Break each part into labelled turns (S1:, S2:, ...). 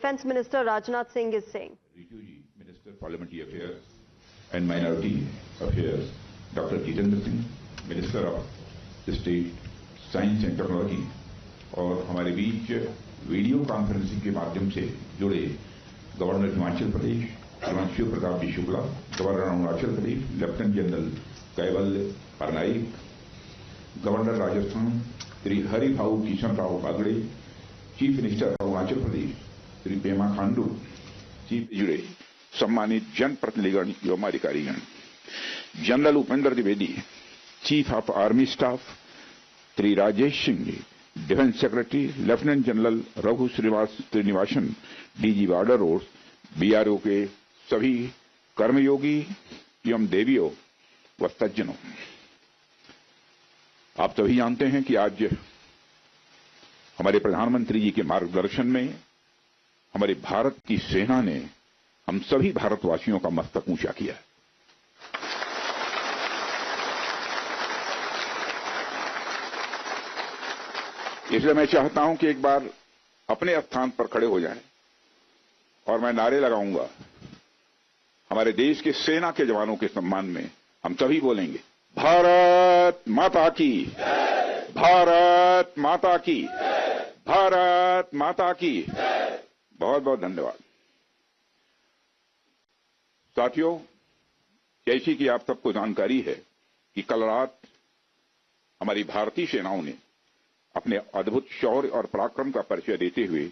S1: Defence Minister Rajnath Singh is saying.
S2: Riju ji, Minister Parliamentary Affairs and Minority Affairs, Dr. Jitendra Singh, Minister of State Science and Technology, और हमारे बीच video conferencing के माध्यम से जुड़े governor Himachal Pradesh Himanshu Pratap ji Shukla, governor Arunachal Pradesh lieutenant general Kaivalya Patnaik, governor Rajasthan Shri Haribhau Kishan Rao Bagde, chief minister Arunachal Pradesh Shri Pema Khandu, chief जुड़े सम्मानित जनप्रतिनिधिगण एवं अधिकारीगण, general Upendra Dwivedi, chief of army staff Shri Rajesh Singh ji, defence secretary lieutenant general Raghu Srinivasan, DG border road, BRO के सभी कर्मयोगी एवं देवियों व सज्जनों, आप सभी जानते हैं कि आज हमारे प्रधानमंत्री जी के मार्गदर्शन में हमारे भारत की सेना ने हम सभी भारतवासियों का मस्तक ऊंचा किया है। इसलिए मैं चाहता हूं कि एक बार अपने स्थान पर खड़े हो जाएं और मैं नारे लगाऊंगा। हमारे देश के सेना के जवानों के सम्मान में हम सभी बोलेंगे, भारत माता की, भारत माता की, भारत माता की। बहुत बहुत धन्यवाद। साथियों, जैसी कि आप सबको जानकारी है कि कल रात हमारी भारतीय सेनाओं ने अपने अद्भुत शौर्य और पराक्रम का परिचय देते हुए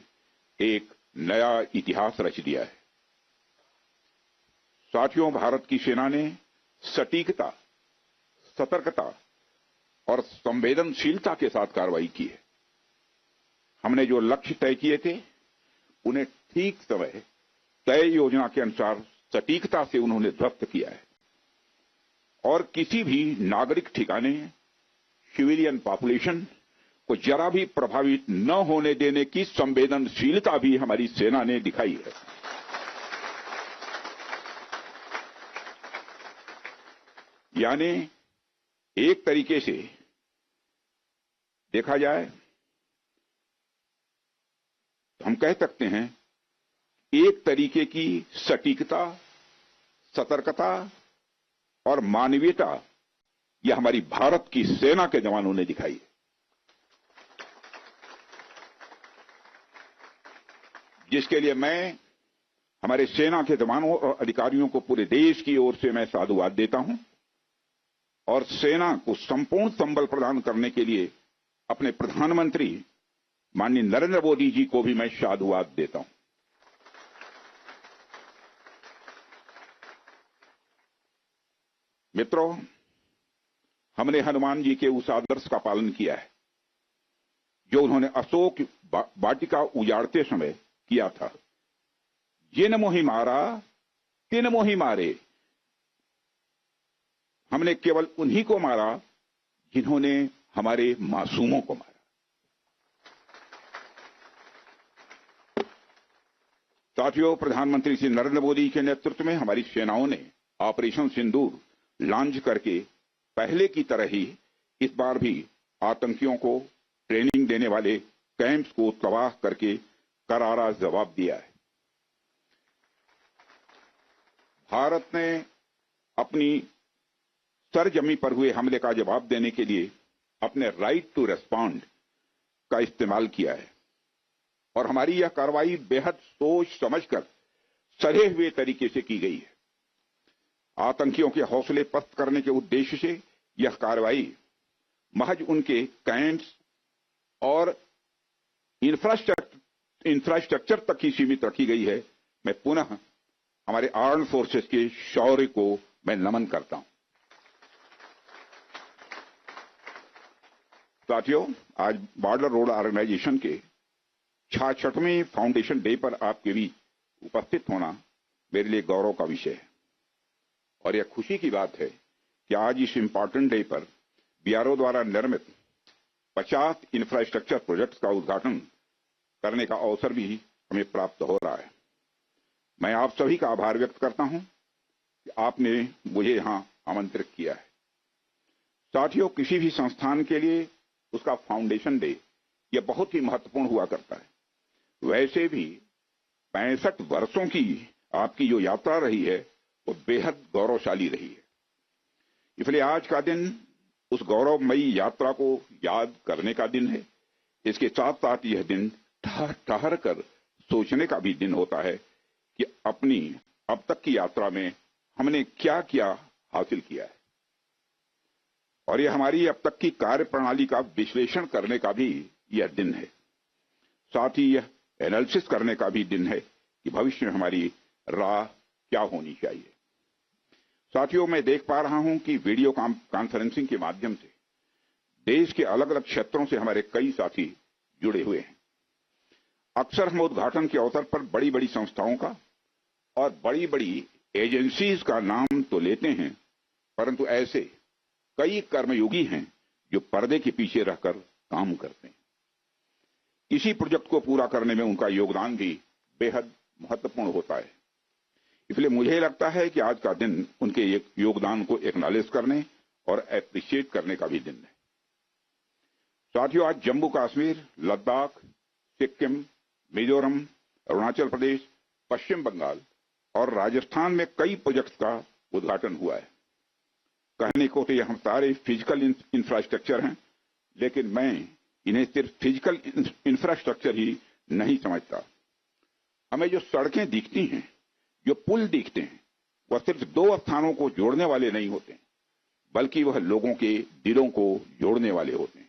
S2: एक नया इतिहास रच दिया है। साथियों, भारत की सेना ने सटीकता, सतर्कता और संवेदनशीलता के साथ कार्रवाई की है। हमने जो लक्ष्य तय किए थे उन्हें ठीक समय तय योजना के अनुसार सटीकता से उन्होंने ध्वस्त किया है और किसी भी नागरिक ठिकाने, सिविलियन पॉपुलेशन को जरा भी प्रभावित न होने देने की संवेदनशीलता भी हमारी सेना ने दिखाई है। यानी एक तरीके से देखा जाए तो हम कह सकते हैं एक तरीके की सटीकता, सतर्कता और मानवीयता यह हमारी भारत की सेना के जवानों ने दिखाई है। जिसके लिए मैं हमारे सेना के जवानों और अधिकारियों को पूरे देश की ओर से मैं साधुवाद देता हूं और सेना को संपूर्ण संबल प्रदान करने के लिए अपने प्रधानमंत्री माननीय नरेंद्र मोदी जी को भी मैं साधुवाद देता हूं। मित्रों, हमने हनुमान जी के उस आदर्श का पालन किया है जो उन्होंने अशोक वाटिका उजाड़ते समय किया था, जिन मोहि मारा तिन मोहि मारे। हमने केवल उन्हीं को मारा जिन्होंने हमारे मासूमों को मारा। साथियों, प्रधानमंत्री श्री नरेंद्र मोदी के नेतृत्व में हमारी सेनाओं ने ऑपरेशन सिंदूर लॉन्च करके पहले की तरह ही इस बार भी आतंकियों को ट्रेनिंग देने वाले कैंप्स को तबाह करके करारा जवाब दिया है। भारत ने अपनी सरजमी पर हुए हमले का जवाब देने के लिए अपने राइट टू रेस्पॉन्ड का इस्तेमाल किया है और हमारी यह कार्रवाई बेहद सोच समझकर सधे हुए तरीके से की गई है। आतंकियों के हौसले पस्त करने के उद्देश्य से यह कार्रवाई महज उनके कैंप्स और इंफ्रास्ट्रक्चर तक ही सीमित रखी गई है। मैं पुनः हमारे आर्म्ड फोर्सेस के शौर्य को मैं नमन करता हूं। साथियों, आज बॉर्डर रोड ऑर्गेनाइजेशन के 66वें फाउंडेशन डे पर आपके बीच उपस्थित होना मेरे लिए गौरव का विषय है और यह खुशी की बात है कि आज इस इंपॉर्टेंट डे पर बीआरओ द्वारा निर्मित 50 इंफ्रास्ट्रक्चर प्रोजेक्ट्स का उद्घाटन करने का अवसर भी हमें प्राप्त हो रहा है। मैं आप सभी का आभार व्यक्त करता हूं कि आपने मुझे यहां आमंत्रित किया है। साथियों, किसी भी संस्थान के लिए उसका फाउंडेशन डे यह बहुत ही महत्वपूर्ण हुआ करता है। वैसे भी 65 वर्षों की आपकी जो यात्रा रही है वो बेहद गौरवशाली रही है। इसलिए आज का दिन उस गौरवमयी यात्रा को याद करने का दिन है। इसके साथ साथ यह दिन ठहर कर सोचने का भी दिन होता है कि अपनी अब तक की यात्रा में हमने क्या क्या हासिल किया है, और यह हमारी अब तक की कार्य प्रणाली का विश्लेषण करने का भी यह दिन है। साथ ही यह एनालिसिस करने का भी दिन है कि भविष्य में हमारी राह क्या होनी चाहिए। साथियों, मैं देख पा रहा हूं कि वीडियो कॉन्फ्रेंसिंग के माध्यम से देश के अलग अलग क्षेत्रों से हमारे कई साथी जुड़े हुए हैं। अक्सर हम उद्घाटन के अवसर पर बड़ी बड़ी संस्थाओं का और बड़ी बड़ी एजेंसीज का नाम तो लेते हैं, परंतु ऐसे कई कर्मयोगी हैं जो पर्दे के पीछे रहकर काम करते हैं। इसी प्रोजेक्ट को पूरा करने में उनका योगदान भी बेहद महत्वपूर्ण होता है। इसलिए मुझे लगता है कि आज का दिन उनके योगदान को एक्नॉलेज करने और एप्रिशिएट करने का भी दिन है। साथियों, आज जम्मू कश्मीर, लद्दाख, सिक्किम, मिजोरम, अरुणाचल प्रदेश, पश्चिम बंगाल और राजस्थान में कई प्रोजेक्ट्स का उद्घाटन हुआ है। कहने को तो यह सारे फिजिकल इंफ्रास्ट्रक्चर हैं, लेकिन मैं इन्हें सिर्फ फिजिकल इंफ्रास्ट्रक्चर ही नहीं समझता। हमें जो सड़कें दिखती हैं, जो पुल दिखते हैं, वह सिर्फ दो स्थानों को जोड़ने वाले नहीं होते, बल्कि वह लोगों के दिलों को जोड़ने वाले होते हैं।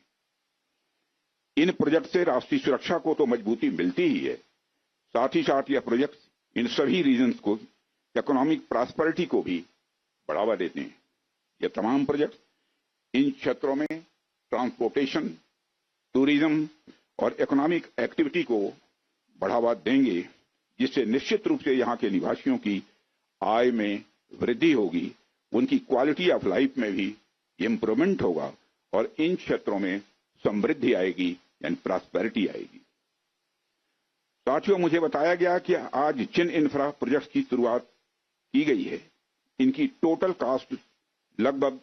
S2: इन प्रोजेक्ट से राष्ट्रीय सुरक्षा को तो मजबूती मिलती ही है, साथ ही साथ यह प्रोजेक्ट इन सभी रीजन्स को इकोनॉमिक प्रॉस्पेरिटी को भी बढ़ावा देते हैं। ये तमाम प्रोजेक्ट इन क्षेत्रों में ट्रांसपोर्टेशन, टूरिज्म और इकोनॉमिक एक्टिविटी को बढ़ावा देंगे, जिससे निश्चित रूप से यहाँ के निवासियों की आय में वृद्धि होगी, उनकी क्वालिटी ऑफ लाइफ में भी इंप्रूवमेंट होगा और इन क्षेत्रों में समृद्धि आएगी यानी प्रॉस्पेरिटी आएगी। साथियों, मुझे बताया गया कि आज जिन इंफ्रा प्रोजेक्ट्स की शुरुआत की गई है, इनकी टोटल कॉस्ट लगभग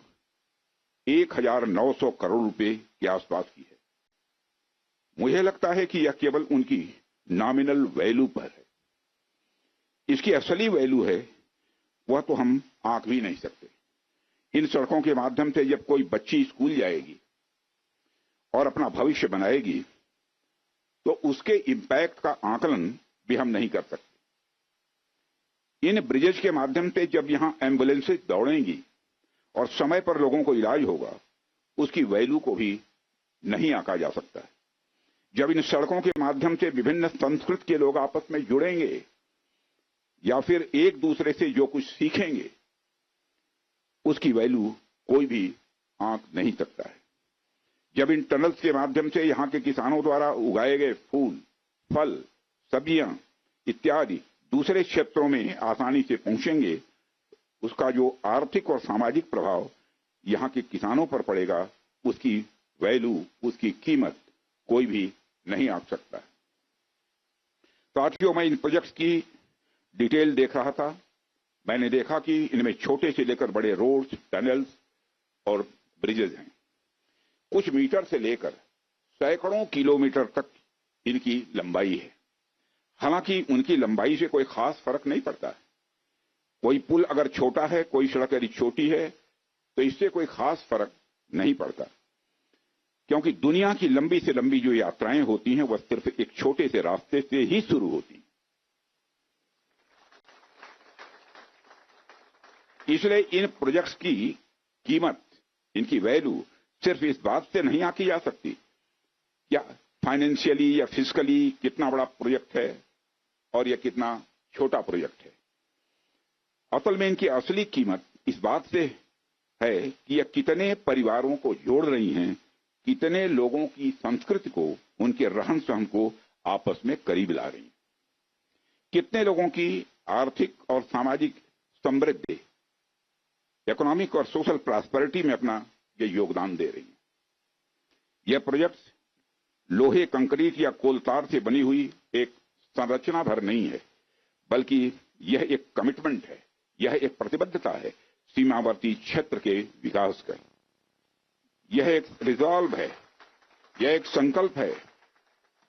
S2: 1900 करोड़ रुपए के आसपास की है। मुझे लगता है कि यह केवल उनकी नॉमिनल वैल्यू पर है। इसकी असली वैल्यू है वह तो हम आंक भी नहीं सकते। इन सड़कों के माध्यम से जब कोई बच्ची स्कूल जाएगी और अपना भविष्य बनाएगी, तो उसके इंपैक्ट का आकलन भी हम नहीं कर सकते। इन ब्रिजेज के माध्यम से जब यहां एम्बुलेंसेज दौड़ेंगी और समय पर लोगों को इलाज होगा, उसकी वैल्यू को भी नहीं आंका जा सकता है। जब इन सड़कों के माध्यम से विभिन्न संस्कृति के लोग आपस में जुड़ेंगे या फिर एक दूसरे से जो कुछ सीखेंगे, उसकी वैल्यू कोई भी आंक नहीं सकता है। जब इन टनल्स के माध्यम से यहाँ के किसानों द्वारा उगाए गए फूल, फल, सब्जियां इत्यादि दूसरे क्षेत्रों में आसानी से पहुंचेंगे, उसका जो आर्थिक और सामाजिक प्रभाव यहाँ के किसानों पर पड़ेगा, उसकी वैल्यू, उसकी कीमत कोई भी नहीं आंक सकता। साथियों, मैं इन प्रोजेक्ट्स की डिटेल देख रहा था। मैंने देखा कि इनमें छोटे से लेकर बड़े रोड्स, टनल्स और ब्रिजेज हैं। कुछ मीटर से लेकर सैकड़ों किलोमीटर तक इनकी लंबाई है। हालांकि उनकी लंबाई से कोई खास फर्क नहीं पड़ता है। कोई पुल अगर छोटा है, कोई सड़क यदि छोटी है, तो इससे कोई खास फर्क नहीं पड़ता, क्योंकि दुनिया की लंबी से लंबी जो यात्राएं होती हैं, वह सिर्फ एक छोटे से रास्ते से ही शुरू होती हैं। इसलिए इन प्रोजेक्ट्स की कीमत, इनकी वैल्यू सिर्फ इस बात से नहीं आंकी जा सकती क्या फाइनेंशियली या फिजिकली कितना बड़ा प्रोजेक्ट है और यह कितना छोटा प्रोजेक्ट है। असल में इनकी असली कीमत इस बात से है कि यह कितने परिवारों को जोड़ रही हैं, कितने लोगों की संस्कृति को, उनके रहन सहन को आपस में करीब ला रही हैं, कितने लोगों की आर्थिक और सामाजिक समृद्धि, इकोनॉमिक और सोशल प्रॉस्पेरिटी में अपना ये योगदान दे रही है। यह प्रोजेक्ट लोहे, कंक्रीट या कोलतार से बनी हुई एक संरचना भर नहीं है, बल्कि यह एक कमिटमेंट है, यह एक प्रतिबद्धता है सीमावर्ती क्षेत्र के विकास का। यह एक रिजॉल्व है, यह एक संकल्प है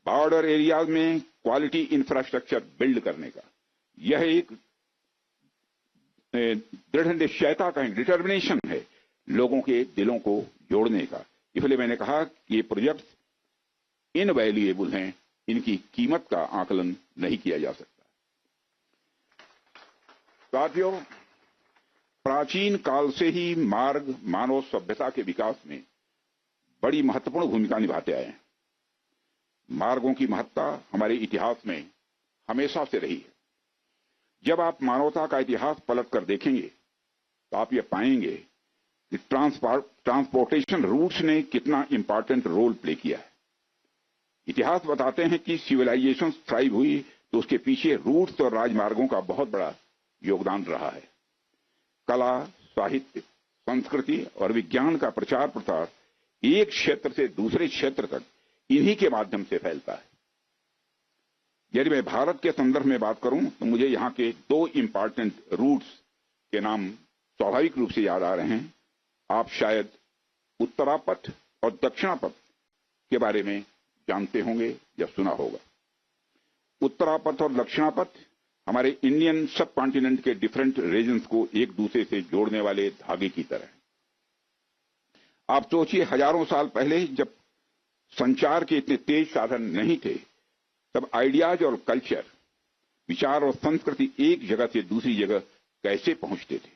S2: बॉर्डर एरियाज में क्वालिटी इंफ्रास्ट्रक्चर बिल्ड करने का, यह एक दृढ़ निश्चयता का डिटर्मिनेशन है लोगों के दिलों को जोड़ने का। इसलिए मैंने कहा कि ये प्रोजेक्ट्स इनवैल्यूएबल हैं, इनकी कीमत का आकलन नहीं किया जा सकता। साथियों, प्राचीन काल से ही मार्ग मानव सभ्यता के विकास में बड़ी महत्वपूर्ण भूमिका निभाते आए हैं। मार्गों की महत्ता हमारे इतिहास में हमेशा से रही है। जब आप मानवता का इतिहास पलट कर देखेंगे तो आप ये पाएंगे कि ट्रांसपोर्टेशन रूट्स ने कितना इंपॉर्टेंट रोल प्ले किया है। इतिहास बताते हैं कि सिविलाइजेशन थ्राइव हुई तो उसके पीछे रूट्स और राजमार्गों का बहुत बड़ा योगदान रहा है। कला, साहित्य, संस्कृति और विज्ञान का प्रचार प्रसार एक क्षेत्र से दूसरे क्षेत्र तक इन्हीं के माध्यम से फैलता है। यदि मैं भारत के संदर्भ में बात करूं तो मुझे यहां के दो इंपॉर्टेंट रूट्स के नाम स्वाभाविक रूप से याद आ रहे हैं। आप शायद उत्तरापथ और दक्षिणापथ के बारे में जानते होंगे या सुना होगा। उत्तरापथ और दक्षिणापथ हमारे इंडियन सब कॉन्टिनेंट के डिफरेंट रीजन्स को एक दूसरे से जोड़ने वाले धागे की तरह। आप सोचिए, हजारों साल पहले जब संचार के इतने तेज साधन नहीं थे, तब आइडियाज और कल्चर, विचार और संस्कृति एक जगह से दूसरी जगह कैसे पहुंचते थे।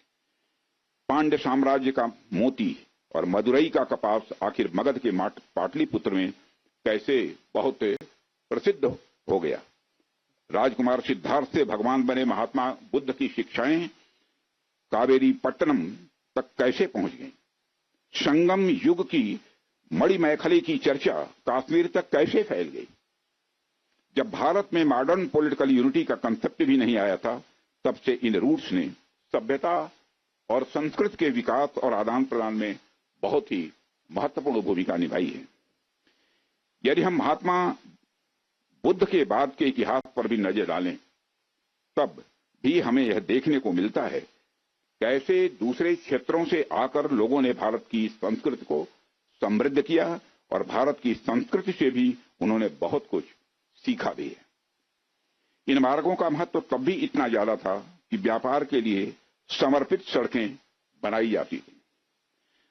S2: पांड्य साम्राज्य का मोती और मदुरई का कपास आखिर मगध के पाटलिपुत्र में कैसे बहुत प्रसिद्ध हो गया। राजकुमार सिद्धार्थ से भगवान बने महात्मा बुद्ध की शिक्षाएं कावेरी पट्टनम तक कैसे पहुंच गई। संगम युग की मणिमैखली की चर्चा कश्मीर तक कैसे फैल गई। जब भारत में मॉडर्न पॉलिटिकल यूनिटी का कंसेप्ट भी नहीं आया था, तब से इन रूट्स ने सभ्यता और संस्कृति के विकास और आदान प्रदान में बहुत ही महत्वपूर्ण भूमिका निभाई है। यदि हम महात्मा बुद्ध के बाद के इतिहास पर भी नजर डालें, तब भी हमें यह देखने को मिलता है कैसे दूसरे क्षेत्रों से आकर लोगों ने भारत की संस्कृति को समृद्ध किया और भारत की संस्कृति से भी उन्होंने बहुत कुछ सीखा भी है। इन मार्गों का महत्व तब भी इतना ज्यादा था कि व्यापार के लिए समर्पित सड़कें बनाई जाती थी।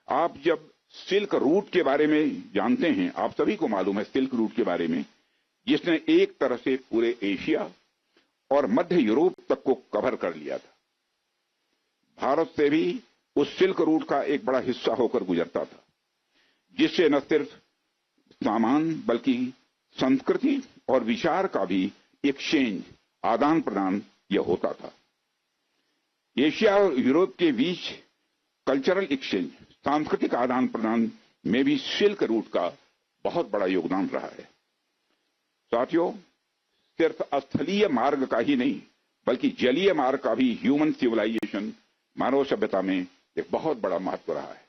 S2: आप जब सिल्क रूट के बारे में जानते हैं, आप सभी को मालूम है सिल्क रूट के बारे में, जिसने एक तरह से पूरे एशिया और मध्य यूरोप तक को कवर कर लिया था। भारत से भी उस सिल्क रूट का एक बड़ा हिस्सा होकर गुजरता था, जिससे न सिर्फ सामान बल्कि संस्कृति और विचार का भी एक्सचेंज, आदान प्रदान यह होता था। एशिया और यूरोप के बीच कल्चरल एक्सचेंज, सांस्कृतिक आदान प्रदान में भी सिल्क रूट का बहुत बड़ा योगदान रहा है। साथियों, सिर्फ स्थलीय मार्ग का ही नहीं बल्कि जलीय मार्ग का भी ह्यूमन सिविलाइजेशन, मानव सभ्यता में एक बहुत बड़ा महत्व रहा है।